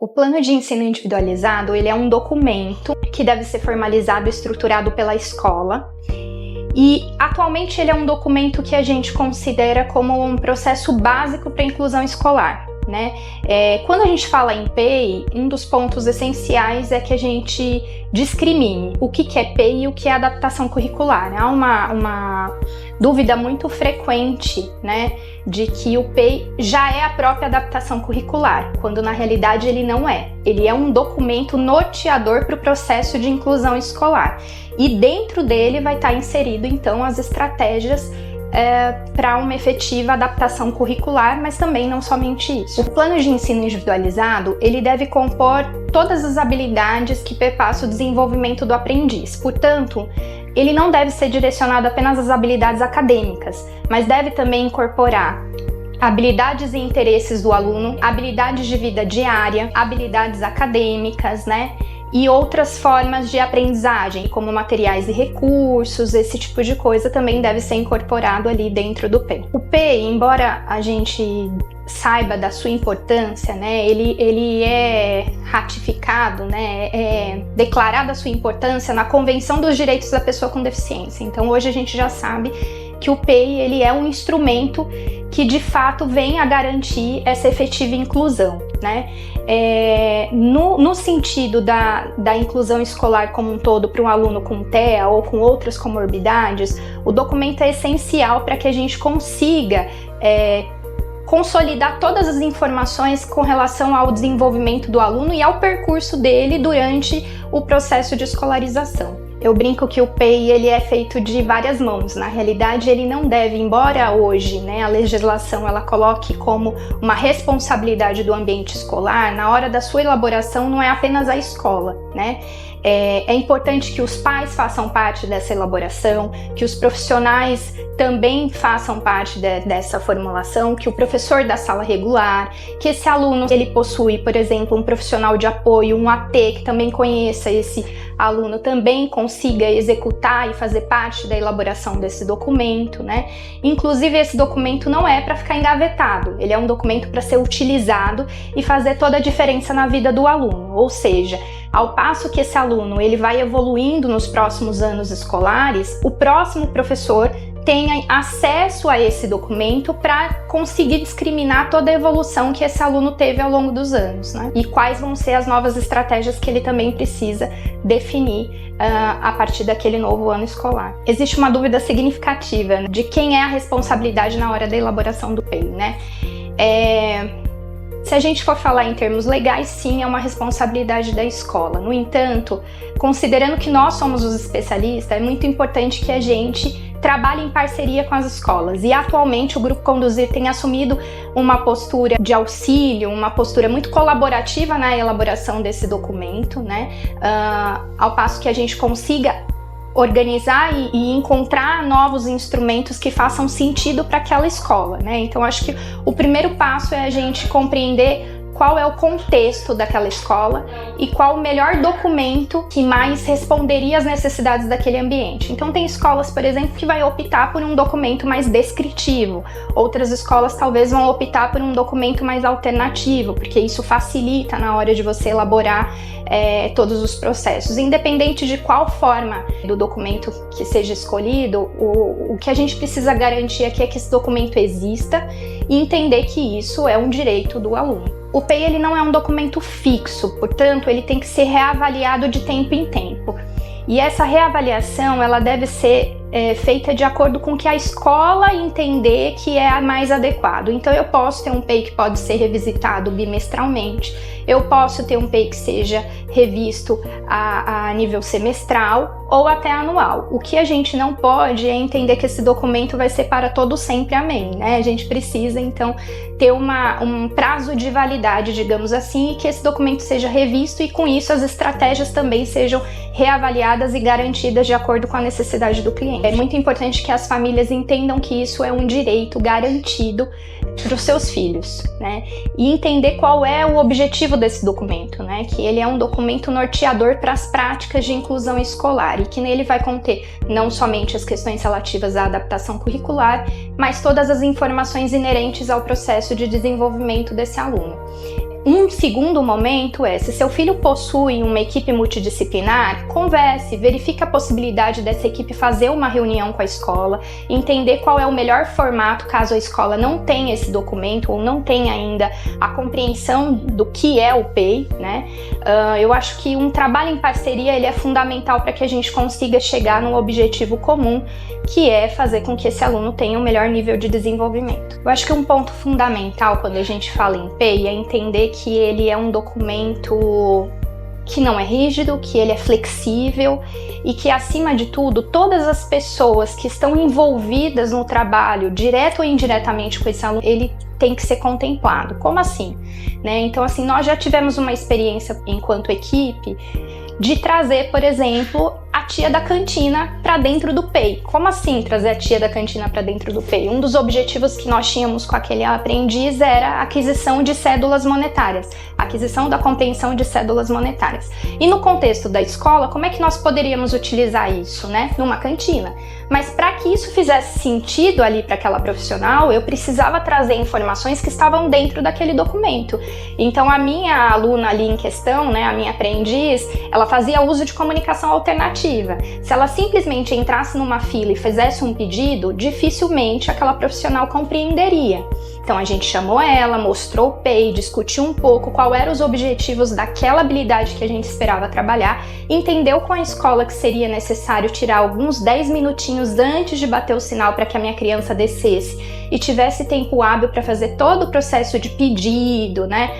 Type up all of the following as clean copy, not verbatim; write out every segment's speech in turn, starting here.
O plano de ensino individualizado, ele é um documento que deve ser formalizado e estruturado pela escola. E atualmente ele é um documento que a gente considera como um processo básico para a inclusão escolar, né? Quando a gente fala em PEI, um dos pontos essenciais é que a gente discrimine o que é PEI e o que é adaptação curricular. Há uma dúvida muito frequente, né, de que o PEI já é a própria adaptação curricular, quando na realidade ele não é. Ele é um documento norteador para o processo de inclusão escolar. E dentro dele vai estar inserido, então, as estratégias para uma efetiva adaptação curricular, mas também não somente isso. O plano de ensino individualizado, ele deve compor todas as habilidades que perpassam o desenvolvimento do aprendiz. Portanto, ele não deve ser direcionado apenas às habilidades acadêmicas, mas deve também incorporar habilidades e interesses do aluno, habilidades de vida diária, habilidades acadêmicas, né? E outras formas de aprendizagem, como materiais e recursos, esse tipo de coisa também deve ser incorporado ali dentro do PEI. O PEI, embora a gente saiba da sua importância, né, ele é ratificado, né, é declarada a sua importância na Convenção dos Direitos da Pessoa com Deficiência. Então hoje a gente já sabe que o PEI ele é um instrumento que de fato vem a garantir essa efetiva inclusão, né? No sentido da inclusão escolar como um todo para um aluno com TEA ou com outras comorbidades, o documento é essencial para que a gente consiga consolidar todas as informações com relação ao desenvolvimento do aluno e ao percurso dele durante o processo de escolarização. Eu brinco que o PEI ele é feito de várias mãos. Na realidade, ele não deve, embora hoje, né, a legislação ela coloque como uma responsabilidade do ambiente escolar, na hora da sua elaboração não é apenas a escola, né? É importante que os pais façam parte dessa elaboração, que os profissionais também façam parte dessa formulação, que o professor da sala regular, que esse aluno ele possui, por exemplo, um profissional de apoio, um AT que também conheça esse aluno, também consiga executar e fazer parte da elaboração desse documento, né? Inclusive esse documento não é para ficar engavetado, ele é um documento para ser utilizado e fazer toda a diferença na vida do aluno, ou seja, ao passo que esse aluno ele vai evoluindo nos próximos anos escolares, o próximo professor tenha acesso a esse documento para conseguir discriminar toda a evolução que esse aluno teve ao longo dos anos, né? E quais vão ser as novas estratégias que ele também precisa definir a partir daquele novo ano escolar. Existe uma dúvida significativa, né, de quem é a responsabilidade na hora da elaboração do PEI, né? Se a gente for falar em termos legais, sim, é uma responsabilidade da escola. No entanto, considerando que nós somos os especialistas, é muito importante que a gente trabalhe em parceria com as escolas. E atualmente o Grupo Conduzir tem assumido uma postura de auxílio, uma postura muito colaborativa na elaboração desse documento, né? Ao passo que a gente consiga organizar e encontrar novos instrumentos que façam sentido para aquela escola, né? Então acho que o primeiro passo é a gente compreender qual é o contexto daquela escola e qual o melhor documento que mais responderia às necessidades daquele ambiente. Então tem escolas, por exemplo, que vai optar por um documento mais descritivo, outras escolas talvez vão optar por um documento mais alternativo, porque isso facilita na hora de você elaborar todos os processos. Independente de qual forma do documento que seja escolhido, o que a gente precisa garantir aqui é que esse documento exista e entender que isso é um direito do aluno. O PEI ele não é um documento fixo, portanto, ele tem que ser reavaliado de tempo em tempo. E essa reavaliação ela deve ser feita de acordo com o que a escola entender que é a mais adequado. Então eu posso ter um PEI que pode ser revisitado bimestralmente, eu posso ter um PEI que seja revisto a nível semestral ou até anual. O que a gente não pode é entender que esse documento vai ser para todo sempre, amém, né? A gente precisa então ter um prazo de validade, digamos assim, e que esse documento seja revisto e com isso as estratégias também sejam reavaliadas e garantidas de acordo com a necessidade do cliente. É muito importante que as famílias entendam que isso é um direito garantido para os seus filhos, né? E entender qual é o objetivo desse documento, né? Que ele é um documento norteador para as práticas de inclusão escolar e que nele vai conter não somente as questões relativas à adaptação curricular, mas todas as informações inerentes ao processo de desenvolvimento desse aluno. Um segundo momento é, se seu filho possui uma equipe multidisciplinar, converse, verifique a possibilidade dessa equipe fazer uma reunião com a escola, entender qual é o melhor formato caso a escola não tenha esse documento ou não tenha ainda a compreensão do que é o PEI, né? Eu acho que um trabalho em parceria ele é fundamental para que a gente consiga chegar num objetivo comum, que é fazer com que esse aluno tenha um melhor nível de desenvolvimento. Eu acho que um ponto fundamental quando a gente fala em PEI é entender que ele é um documento que não é rígido, que ele é flexível e que, acima de tudo, todas as pessoas que estão envolvidas no trabalho, direto ou indiretamente com esse aluno, ele tem que ser contemplado. Como assim? Né? Então, assim, nós já tivemos uma experiência enquanto equipe de trazer, por exemplo, a tia da cantina para dentro do PEI. Como assim trazer a tia da cantina para dentro do PEI? Um dos objetivos que nós tínhamos com aquele aprendiz era a aquisição de cédulas monetárias, a aquisição da compreensão de cédulas monetárias. E no contexto da escola, como é que nós poderíamos utilizar isso, né? Numa cantina. Mas para que isso fizesse sentido ali para aquela profissional, eu precisava trazer informações que estavam dentro daquele documento. Então a minha aluna ali em questão, né, a minha aprendiz, ela fazia uso de comunicação alternativa. Se ela simplesmente entrasse numa fila e fizesse um pedido, dificilmente aquela profissional compreenderia. Então a gente chamou ela, mostrou o PEI, discutiu um pouco qual eram os objetivos daquela habilidade que a gente esperava trabalhar, entendeu com a escola que seria necessário tirar alguns 10 minutinhos antes de bater o sinal para que a minha criança descesse e tivesse tempo hábil para fazer todo o processo de pedido, né,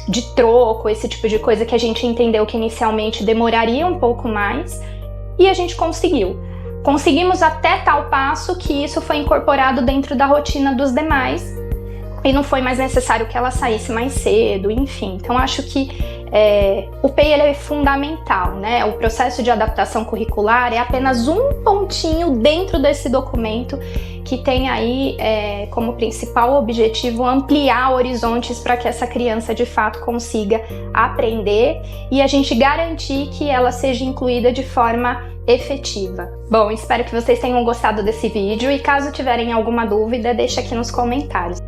de troco, esse tipo de coisa que a gente entendeu que inicialmente demoraria um pouco mais, e a gente conseguiu. Conseguimos até tal passo que isso foi incorporado dentro da rotina dos demais e não foi mais necessário que ela saísse mais cedo, enfim. Então acho que o PEI ele é fundamental, né? O processo de adaptação curricular é apenas um pontinho dentro desse documento que tem aí como principal objetivo ampliar horizontes para que essa criança de fato consiga aprender e a gente garantir que ela seja incluída de forma efetiva. Bom, espero que vocês tenham gostado desse vídeo e caso tiverem alguma dúvida, deixa aqui nos comentários.